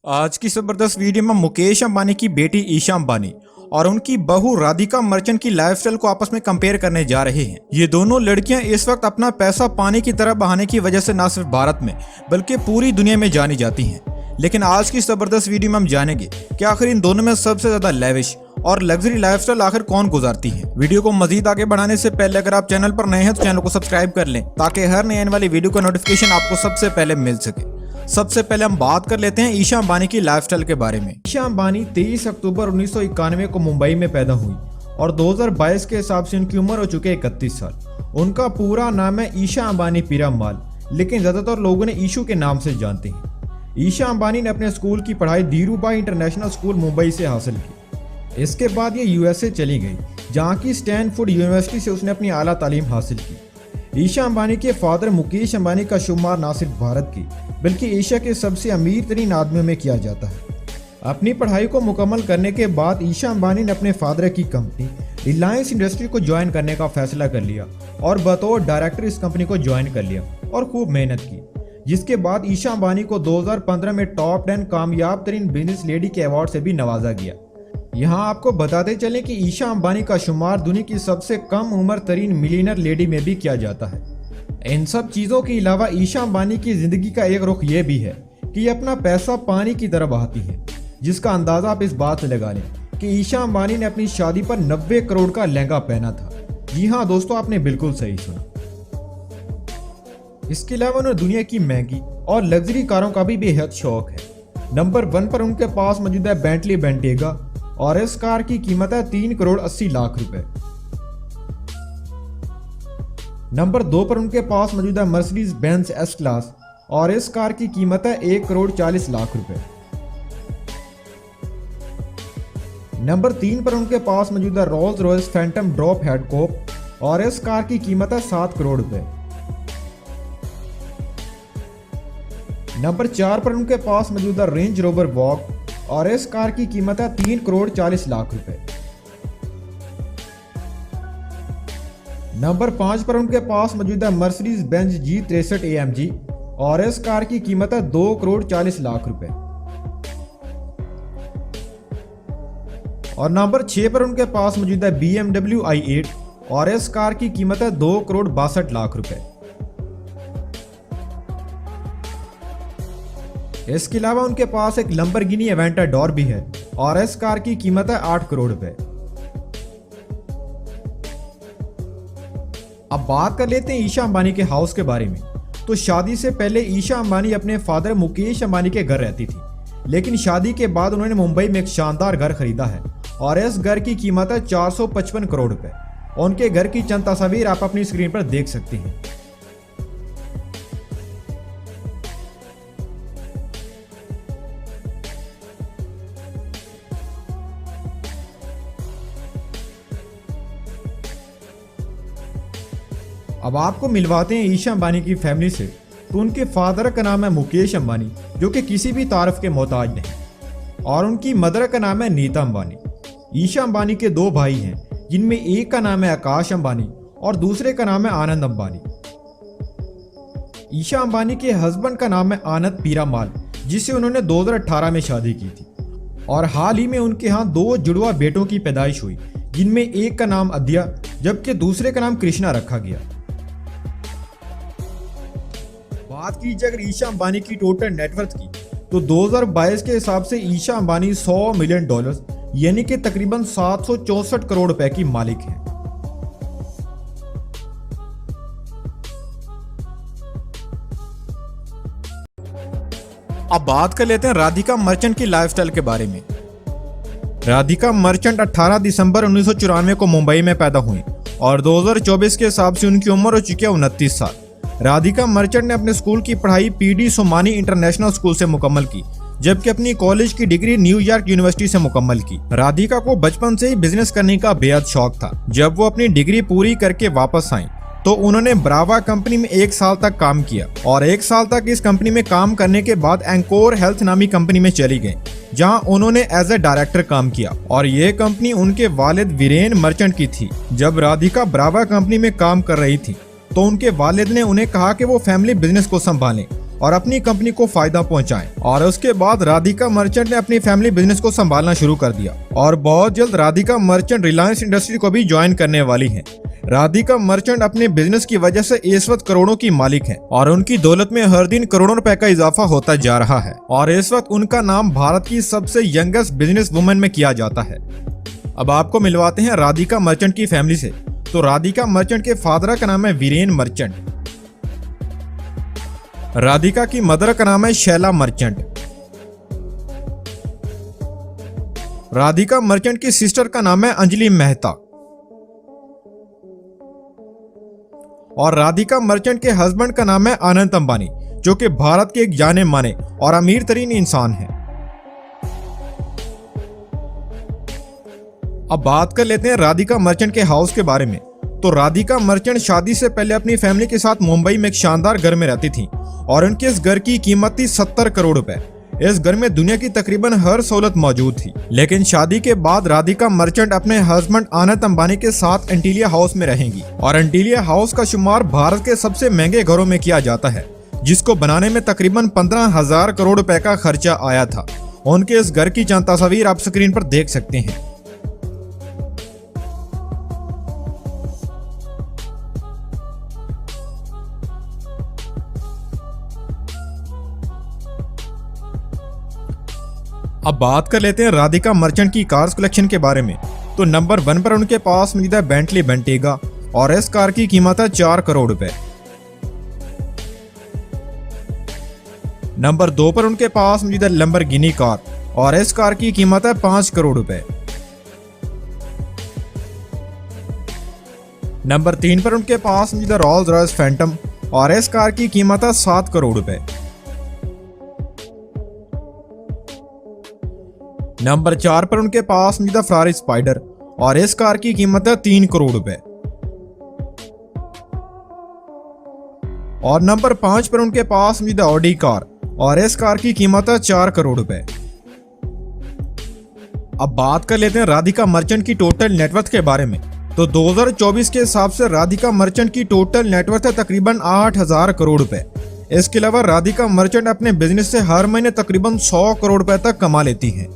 आज की जबरदस्त वीडियो में मुकेश अंबानी की बेटी ईशा अंबानी और उनकी बहू राधिका मर्चेंट की लाइफस्टाइल को आपस में कंपेयर करने जा रहे हैं। ये दोनों लड़कियां इस वक्त अपना पैसा पानी की तरह बहाने की वजह से न सिर्फ भारत में बल्कि पूरी दुनिया में जानी जाती हैं। लेकिन आज की जबरदस्त वीडियो में हम जानेंगे कि आखिर इन दोनों में सबसे ज्यादा लेविश और लग्जरी लाइफस्टाइल आखिर कौन गुजारती है। वीडियो को मजीद आगे बढ़ाने से पहले अगर आप चैनल पर नए हैं तो चैनल को सब्सक्राइब कर लें ताकि हर नए आने वाली वीडियो का नोटिफिकेशन आपको सबसे पहले मिल सके। सबसे पहले हम बात कर लेते हैं ईशा अंबानी की लाइफस्टाइल के बारे में। ईशा अंबानी 23 अक्टूबर 1991 को मुंबई में पैदा हुई और 2022 के हिसाब से उनकी उम्र हो चुकी है 31 साल। उनका पूरा नाम है ईशा अंबानी पीरामल, लेकिन ज्यादातर लोगों ने ईशू के नाम से जानते हैं। ईशा अंबानी ने अपने स्कूल की पढ़ाई धीरूभाई इंटरनेशनल स्कूल मुंबई से हासिल की। इसके बाद ये यूएसए चली गई, जहाँ की स्टैनफोर्ड यूनिवर्सिटी से उसने अपनी आला तालीम हासिल की। ईशा अंबानी के फादर मुकेश अंबानी का शुमार न सिर्फ भारत की बल्कि एशिया के सबसे अमीर तरीन आदमियों में किया जाता है। अपनी पढ़ाई को मुकम्मल करने के बाद ईशा अंबानी ने अपने फादर की कंपनी रिलायंस इंडस्ट्री को ज्वाइन करने का फैसला कर लिया और बतौर डायरेक्टर इस कंपनी को ज्वाइन कर लिया और खूब मेहनत की, जिसके बाद ईशा अंबानी को 2015 में टॉप 10 कामयाब तरीन बिजनेस लेडी के अवार्ड से भी नवाजा गया। यहाँ आपको बताते चलें कि ईशा अंबानी का शुमार दुनिया की सबसे कम उम्र तरीन मिलियनर लेडी में भी किया जाता है। इन सब चीज़ों के अलावा ईशा अंबानी की ज़िंदगी का एक रुख ये भी है कि ये अपना पैसा पानी की तरह बहाती है, जिसका अंदाज़ा आप इस बात से लगा लें कि ईशा अंबानी ने अपनी शादी पर 90 करोड़ का लहंगा पहना था। जी हाँ दोस्तों, आपने बिल्कुल सही सुना। इसके अलावा उन्हें दुनिया की महंगी और लग्जरी कारों का भी बेहद शौक है। नंबर 1 पर उनके पास मौजूद है बेंटली बेंटेगा और इस कार की कीमत है 3 करोड़ 80 लाख रुपए। नंबर 2 पर उनके पास मौजूद है मर्सिडीज बेंज एस क्लास और इस कार की कीमत है 1 करोड़ 40 लाख रुपए। नंबर 3 पर उनके पास मौजूद है रोल्स रॉयस फैंटम ड्रॉप हेडकॉप और इस कार की कीमत है 7 करोड़ रुपए। नंबर 4 पर उनके पास मौजूद है रेंज रोवर वॉक और इस कार की कीमत है 3 करोड़ 40 लाख रुपए। नंबर 5 पर उनके पास मौजूद है मर्सिडीज बेंज G63 AMG और इस कार की कीमत है 2 करोड़ 40 लाख रुपए। और नंबर 6 पर उनके पास मौजूद है BMW i8 और इस कार की कीमत है 2 करोड़ 62 लाख रुपए। इसके अलावा उनके पास एक लंबरगिनी एवेंटाडोर भी है और इस कार की कीमत है 8 करोड़ रुपए। अब बात कर लेते हैं ईशा अंबानी के हाउस के बारे में। तो शादी से पहले ईशा अंबानी अपने फादर मुकेश अंबानी के घर रहती थी, लेकिन शादी के बाद उन्होंने मुंबई में एक शानदार घर खरीदा है और इस घर की कीमत है 455 करोड़ रुपए। उनके घर की चंद तस्वीर आप अपनी स्क्रीन पर देख सकते हैं। अब आपको मिलवाते हैं ईशा अंबानी की फैमिली से। तो उनके फादर का नाम है मुकेश अंबानी, जो कि किसी भी तारीफ के मोहताज नहीं, और उनकी मदर का नाम है नीता अंबानी। ईशा अंबानी के 2 भाई हैं, जिनमें एक का नाम है आकाश अंबानी और दूसरे का नाम है आनंद अंबानी। ईशा अंबानी के हस्बैंड का नाम है आनंद पीरामल, जिससे उन्होंने 2018 में शादी की थी और हाल ही में उनके यहाँ 2 जुड़वा बेटों की पैदाइश हुई, जिनमें एक का नाम अद्या जबकि दूसरे का नाम कृष्णा रखा गया। बात की जाए अगर ईशा अंबानी की टोटल नेटवर्थ की, तो 2022 के हिसाब से ईशा अंबानी $100 मिलियन यानी कि तकरीबन 764 करोड़ रुपए की मालिक है। अब बात कर लेते हैं राधिका मर्चेंट की लाइफस्टाइल के बारे में। राधिका मर्चेंट 18 दिसंबर 1994 को मुंबई में पैदा हुई और 2024 के हिसाब से उनकी उम्र हो चुकी है 29 साल। राधिका मर्चेंट ने अपने स्कूल की पढ़ाई PD सोमानी इंटरनेशनल स्कूल से मुकम्मल की, जबकि अपनी कॉलेज की डिग्री न्यूयॉर्क यूनिवर्सिटी से मुकम्मल की। राधिका को बचपन से ही बिजनेस करने का बेहद शौक था। जब वो अपनी डिग्री पूरी करके वापस आई तो उन्होंने ब्रावा कंपनी में 1 साल तक काम किया और 1 साल तक इस कंपनी में काम करने के बाद एंकोर हेल्थ नामी कंपनी में चली गई, जहां उन्होंने एज ए डायरेक्टर काम किया और ये कंपनी उनके वालिद वीरेन मर्चेंट की थी। जब राधिका ब्रावा कंपनी में काम कर रही थी तो उनके वालिद ने उन्हें कहा कि वो फैमिली बिजनेस को संभालें और अपनी कंपनी को फायदा पहुंचाएं। और उसके बाद राधिका मर्चेंट ने अपनी फैमिली बिजनेस को संभालना शुरू कर दिया और बहुत जल्द राधिका मर्चेंट रिलायंस इंडस्ट्री को भी ज्वाइन करने वाली हैं। राधिका मर्चेंट अपने बिजनेस की वजह से इस वक्त करोड़ों की मालिक हैं और उनकी दौलत में हर दिन करोड़ों रुपए का इजाफा होता जा रहा है और इस वक्त उनका नाम भारत की सबसे यंगेस्ट बिजनेस वुमेन में किया जाता है। अब आपको मिलवाते हैं राधिका मर्चेंट की फैमिली से। तो राधिका मर्चेंट के फादर का नाम है वीरेन मर्चेंट। राधिका की मदर का नाम है शैला मर्चेंट। राधिका मर्चेंट की सिस्टर का नाम है अंजलि मेहता। और राधिका मर्चेंट के हस्बैंड का नाम है अनंत अंबानी, जो कि भारत के एक जाने माने और अमीर तरीन इंसान हैं। अब बात कर लेते हैं राधिका मर्चेंट के हाउस के बारे में। तो राधिका मर्चेंट शादी से पहले अपनी फैमिली के साथ मुंबई में एक शानदार घर में रहती थी और उनके इस घर की कीमत थी 70 करोड़ रुपए। इस घर में दुनिया की तकरीबन हर सहूलत मौजूद थी। लेकिन शादी के बाद राधिका मर्चेंट अपने हस्बैंड अनंत अंबानी के साथ एंटीलिया हाउस में रहेंगी और एंटीलिया हाउस का शुमार भारत के सबसे महंगे घरों में किया जाता है, जिसको बनाने में तकरीबन 15,000 करोड़ रुपए का खर्चा आया था। उनके इस घर की चंद तस्वीर आप स्क्रीन पर देख सकते हैं। अब बात कर लेते हैं राधिका मर्चेंट की कार्स कलेक्शन के बारे में। तो नंबर 1 पर उनके पास मौजूद है बेंटली बेंटेगा और इस कार की कीमत है 4 करोड़ रुपए। नंबर 2 पर उनके पास मौजूद है लैम्बोर्गिनी कार और इस कार की कीमत है 5 करोड़ रुपए। नंबर 3 पर उनके पास मौजूद है रोल्स रॉयस फैंटम और इस कार की कीमत है 7 करोड़ रुपए। नंबर 4 पर उनके पास मौजूद है फरारी स्पाइडर और इस कार की कीमत है 3 करोड़ रुपए। और नंबर 5 पर उनके पास मौजूद है ऑडी कार और इस कार की कीमत है 4 करोड़ रुपए। अब बात कर लेते हैं राधिका मर्चेंट की टोटल नेटवर्थ के बारे में। तो 2024 के हिसाब से राधिका मर्चेंट की टोटल नेटवर्थ है तकरीबन 8,000 करोड़ रुपए। इसके अलावा राधिका मर्चेंट अपने बिजनेस से हर महीने तकरीबन 100 करोड़ रुपए तक कमा लेती हैं।